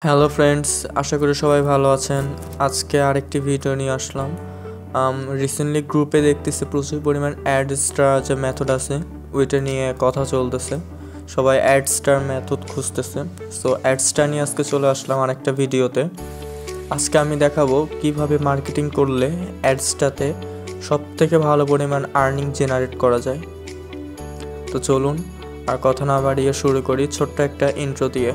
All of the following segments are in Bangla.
হ্যালো ফ্রেন্ডস, আশা করি সবাই ভালো আছেন। আজকে আরেকটি ভিডিও নিয়ে আসলাম। রিসেন্টলি গ্রুপে দেখতেছি প্রচুর পরিমাণ অ্যাড স্টার যে মেথড আছে ওইটা নিয়ে কথা চলতেছে। সবাই অ্যাড স্টার মেথড খুঁজতেছে। সো অ্যাড স্টার নিয়ে আজকে চলে আসলাম আরেকটা ভিডিওতে। আজকে আমি দেখাবো কিভাবে মার্কেটিং করলে অ্যাডসটাতে সব থেকে ভালো পরিমাণ আর্নিং জেনারেট করা যায়। তো চলুন আর কথা না বাড়িয়ে শুরু করি ছোট্ট একটা ইন্ট্রো দিয়ে।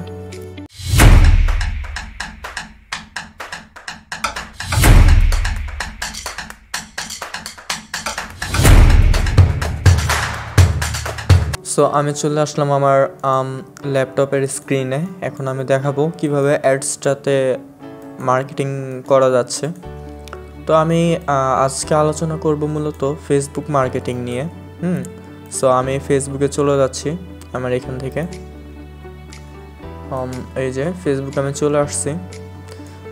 সো আমি চলে আসলাম আমার ল্যাপটপের স্ক্রিনে। এখন আমি দেখাবো কিভাবে অ্যাডসটাতে মার্কেটিং করা যাচ্ছে। তো আমি আজকে আলোচনা করব মূলত ফেসবুক মার্কেটিং নিয়ে। সো আমি ফেসবুকে চলে যাচ্ছি আমার এখান থেকে। এই যে ফেসবুকে আমি চলে আসছি।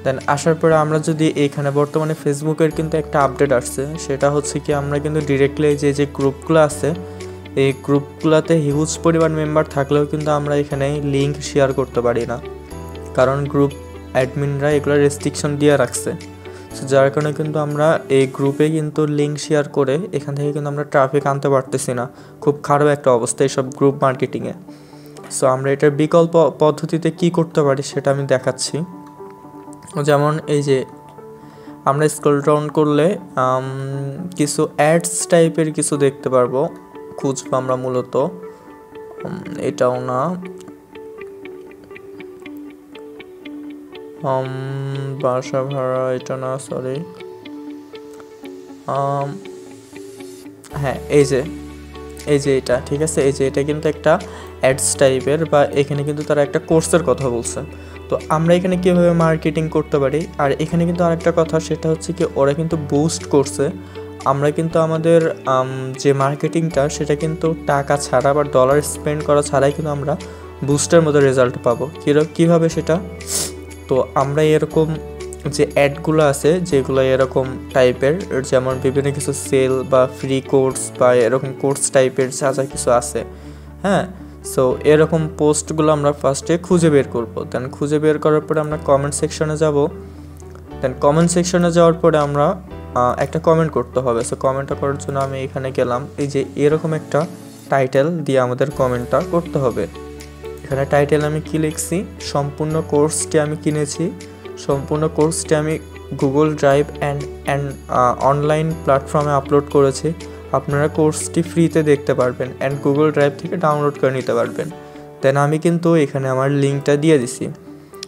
দেন আসার পরে আমরা যদি এখানে বর্তমানে ফেসবুকের কিন্তু একটা আপডেট আসছে, সেটা হচ্ছে কি আমরা কিন্তু ডিরেক্টলি যে গ্রুপগুলো আছে এই গ্রুপগুলোতে হিউজ পরিমাণ মেম্বার থাকলেও কিন্তু আমরা এখানে লিঙ্ক শেয়ার করতে পারি না, কারণ গ্রুপ অ্যাডমিনরা এগুলো রেস্ট্রিকশন দিয়ে রাখছে। সো যার কারণে কিন্তু আমরা এই গ্রুপে কিন্তু লিঙ্ক শেয়ার করে এখান থেকে কিন্তু আমরা ট্রাফিক আনতে পারতেছি না। খুব খারাপ একটা অবস্থা এইসব গ্রুপ মার্কেটিংয়ে। সো আমরা এটার বিকল্প পদ্ধতিতে কি করতে পারি সেটা আমি দেখাচ্ছি। যেমন এই যে আমরা স্ক্রল ডাউন করলে কিছু অ্যাডস টাইপের কিছু দেখতে পারবো, খুঁজবো আমরা মূলত। এটাও না, বাসা ভাড়া এটা না, সরি। হ্যাঁ, এই যে এটা ঠিক আছে। এই যে এটা কিন্তু একটা অ্যাডস টাইপের, বা এখানে কিন্তু তারা একটা কোর্সের কথা বলছে। তো আমরা এখানে কীভাবে মার্কেটিং করতে পারি, আর এখানে কিন্তু আরেকটা কথা, সেটা হচ্ছে কি ওরা কিন্তু বুস্ট করছে। আমরা কিন্তু আমাদের যে মার্কেটিংটা সেটা কিন্তু টাকা ছাড়া বা ডলার স্পেন্ড করা ছাড়াই কিন্তু আমরা বুস্টের মতো রেজাল্ট পাবো। কীভাবে সেটা? তো আমরা এরকম যে অ্যাডগুলো আছে যেগুলো এরকম টাইপের, যেমন বিভিন্ন কিছু সেল বা ফ্রি কোর্স বা এরকম কোর্স টাইপের যা যা কিছু আছে, হ্যাঁ। সো এরকম পোস্টগুলো আমরা ফার্স্টে খুঁজে বের করবো। দেন খুঁজে বের করার পরে আমরা কমেন্ট সেকশনে যাব। দেন কমেন্ট সেকশনে যাওয়ার পরে আমরা একটা কমেন্ট করতে হবে। সো কমেন্টটা করার জন্য আমি এখানে গেলাম। এই যে এরকম একটা টাইটেল দিয়ে আমাদের কমেন্টটা করতে হবে। এখানে টাইটেল আমি কি লিখছি, সম্পূর্ণ কোর্সটি আমি কিনেছি, সম্পূর্ণ কোর্সটি আমি গুগল ড্রাইভ অ্যান্ড অনলাইন প্ল্যাটফর্মে আপলোড করেছি। আপনারা কোর্সটি ফ্রিতে দেখতে পারবেন অ্যান্ড গুগল ড্রাইভ থেকে ডাউনলোড করে নিতে পারবেন। দেন আমি কিন্তু এখানে আমার লিঙ্কটা দিয়ে দিছি।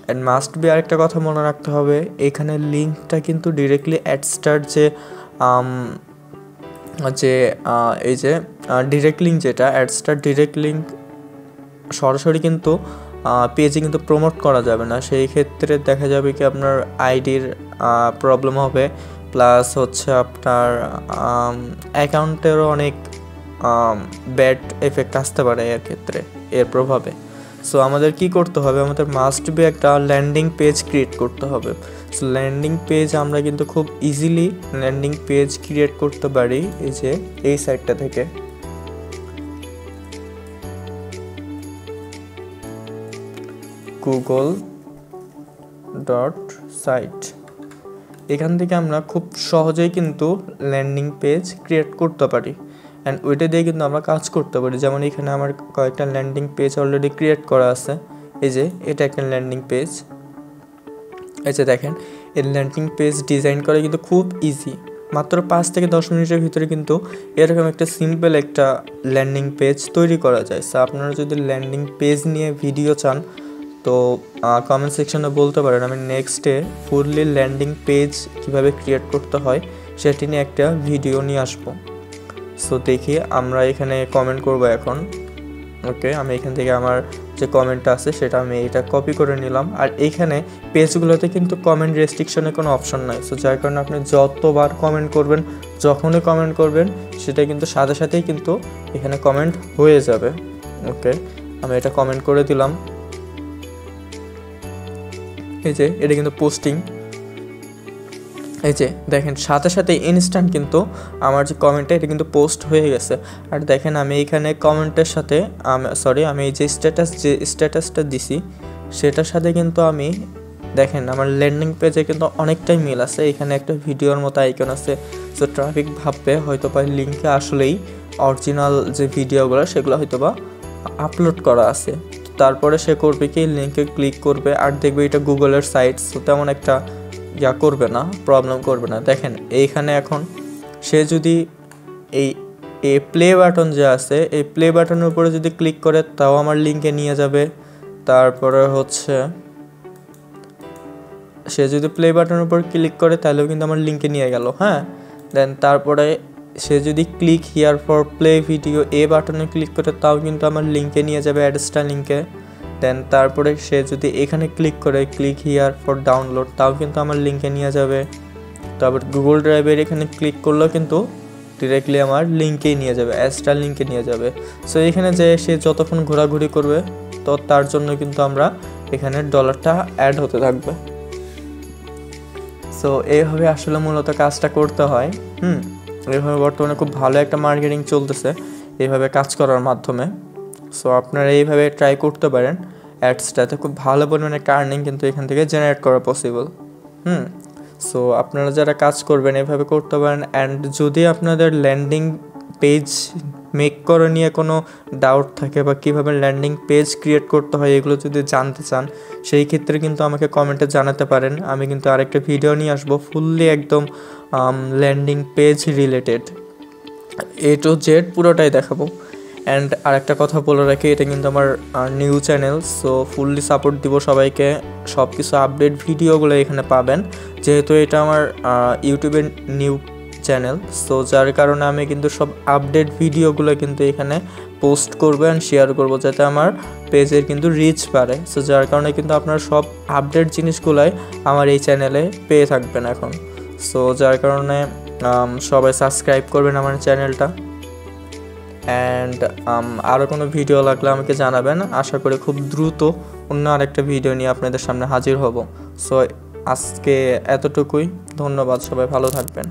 অ্যান্ড মাস্ট বি আরেকটা কথা মনে রাখতে হবে, এখানে লিঙ্কটা কিন্তু ডিরেক্টলি অ্যাডস্টার এই যে ডিরেক্ট লিঙ্ক, যেটা অ্যাডস্টার ডিরেক্ট লিঙ্ক সরাসরি কিন্তু পেজে কিন্তু প্রমোট করা যাবে না। সেই ক্ষেত্রে দেখা যাবে কি আপনার আইডির প্রবলেম হবে, প্লাস হচ্ছে আপনার অ্যাকাউন্টেরও অনেক ব্যাড এফেক্ট আসতে পারে এর ক্ষেত্রে, এর প্রভাবে। সো আমাদের কি করতে হবে, আমাদের মাস্ট বি একটা ল্যান্ডিং পেজ ক্রিয়েট করতে হবে। সো ল্যান্ডিং পেজ আমরা কিন্তু খুব ইজিলি ল্যান্ডিং পেজ ক্রিয়েট করতে পারি এই যে এই সাইটটা থেকে। google.site, এখান থেকে আমরা খুব সহজেই কিন্তু ল্যান্ডিং পেজ ক্রিয়েট করতে পারি অ্যান্ড ওইটা দিয়ে কিন্তু আমরা কাজ করতে পারি। যেমন এখানে আমার কয়েকটা ল্যান্ডিং পেজ অলরেডি ক্রিয়েট করা আছে। এই যে এটা একটা ল্যান্ডিং পেজ। এই যে দেখেন, এই ল্যান্ডিং পেজ ডিজাইন করা কিন্তু খুব ইজি, মাত্র 5 থেকে 10 মিনিটের ভিতরে কিন্তু এরকম একটা সিম্পল একটা ল্যান্ডিং পেজ তৈরি করা যায়। সো আপনারা যদি ল্যান্ডিং পেজ নিয়ে ভিডিও চান তো কমেন্ট সেকশনে বলতে পারেন, আমি নেক্সটে ফুললি ল্যান্ডিং পেজ কীভাবে ক্রিয়েট করতে হয় সেটি নিয়ে একটা ভিডিও নিয়ে আসবো। সো দেখি আমরা এখানে কমেন্ট করব এখন। ওকে, আমি এখান থেকে আমার যে কমেন্টটা আছে সেটা আমি এটা কপি করে নিলাম। আর এইখানে পেজগুলোতে কিন্তু কমেন্ট রেস্ট্রিকশনে কোনো অপশন নাই। সো যার কারণে আপনি যতবার কমেন্ট করবেন, যখনই কমেন্ট করবেন, সেটা কিন্তু সাথে সাথেই কিন্তু এখানে কমেন্ট হয়ে যাবে। ওকে, আমি এটা কমেন্ট করে দিলাম। এই যে এটা কিন্তু পোস্টিং, এই যে দেখেন সাথে সাথে ইনস্ট্যান্ট কিন্তু আমার যে কমেন্টটা এটা কিন্তু পোস্ট হয়ে গেছে। আর দেখেন আমি এখানে কমেন্টের সাথে আমি এই যে স্ট্যাটাসটা দিছি সেটার সাথে কিন্তু আমি দেখেন আমার ল্যান্ডিং পেজে কিন্তু অনেকটাই মিল আছে। এখানে একটা ভিডিওর মতো আইকন আছে। সো ট্রাফিক ভাববে হয়তো বা লিঙ্কে আসলেই অরিজিনাল যে ভিডিওগুলো সেগুলো হয়তো বা আপলোড করা আছে। তারপরে সে করবে কি, লিঙ্কে ক্লিক করবে আর দেখবে এটা গুগলের সাইট, সো তেমন একটা করবে না, প্রবলেম করবে না। দেখেন এইখানে এখন সে যদি এই প্লে বাটন যে আছে, এই প্লে বাটনের উপরে যদি ক্লিক করে তাও আমার লিঙ্কে নিয়ে যাবে। তারপরে হচ্ছে সে যদি প্লে বাটনের উপর ক্লিক করে তাহলেও কিন্তু আমার লিঙ্কে নিয়ে গেল। হ্যাঁ, দেন তারপরে সে যদি click here for play video এই বাটনে ক্লিক করে তাও কিন্তু আমার লিঙ্কে নিয়ে যাবে, অ্যাডসটা লিঙ্কে। দেন তারপরে সে যদি এখানে ক্লিক করে ক্লিক হিয়ার ফর ডাউনলোড তাও কিন্তু আমার লিঙ্কে নিয়ে যাবে। তারপর গুগল ড্রাইভের এখানে ক্লিক করলেও কিন্তু ডিরেক্টলি আমার লিঙ্কেই নিয়ে যাবে, অ্যাডসটা লিঙ্কে নিয়ে যাবে। সো এখানে যে সে যতক্ষণ ঘোরাঘুরি করবে তো তার জন্য কিন্তু আমরা এখানে ডলারটা অ্যাড হতে থাকবে। সো এইভাবে আসলে মূলত কাজটা করতে হয়। এইভাবে বর্তমানে খুব ভালো একটা মার্কেটিং চলতেছে এইভাবে কাজ করার মাধ্যমে। সো আপনারা এইভাবে ট্রাই করতে পারেন। অ্যাডসটাতে খুব ভালো পরিমাণে আর্নিং কিন্তু এখান থেকে জেনারেট করা পসিবল। সো আপনারা যারা কাজ করবেন এভাবে করতে পারেন। অ্যান্ড যদি আপনাদের ল্যান্ডিং পেজ মেক করা নিয়ে কোনো ডাউট থাকে বা কীভাবে ল্যান্ডিং পেজ ক্রিয়েট করতে হয় এগুলো যদি জানতে চান, সেই ক্ষেত্রে কিন্তু আমাকে কমেন্টে জানাতে পারেন। আমি কিন্তু আরেকটা ভিডিও নিয়ে আসবো ফুললি একদম landing page related, A to Z পুরোটাই দেখাবো। অ্যান্ড আরেকটা কথা বলে রাখি, এটা কিন্তু আমার new channel, so fully support দিব সবাইকে। সব কিছু আপডেট ভিডিওগুলো এখানে পাবেন, যেহেতু এটা আমার ইউটিউবের নিউ চ্যানেল। সো যার কারণে আমি কিন্তু সব আপডেট ভিডিওগুলো কিন্তু এখানে পোস্ট করবো অ্যান্ড শেয়ার করবো, যাতে আমার পেজের কিন্তু রিচ বাড়ে। সো যার কারণে কিন্তু আপনার সব আপডেট জিনিসগুলোই আমার এই চ্যানেলে পেয়ে থাকবেন এখন। সো যার কারণে সবাই সাবস্ক্রাইব করবেন আমার চ্যানেলটা। অ্যান্ড আরও কোনো ভিডিও লাগলে আমাকে জানাবেন। আশা করি খুব দ্রুত অন্য আরেকটা ভিডিও নিয়ে আপনাদের সামনে হাজির হব। সো আজকে এতটুকুই, ধন্যবাদ, সবাই ভালো থাকবেন।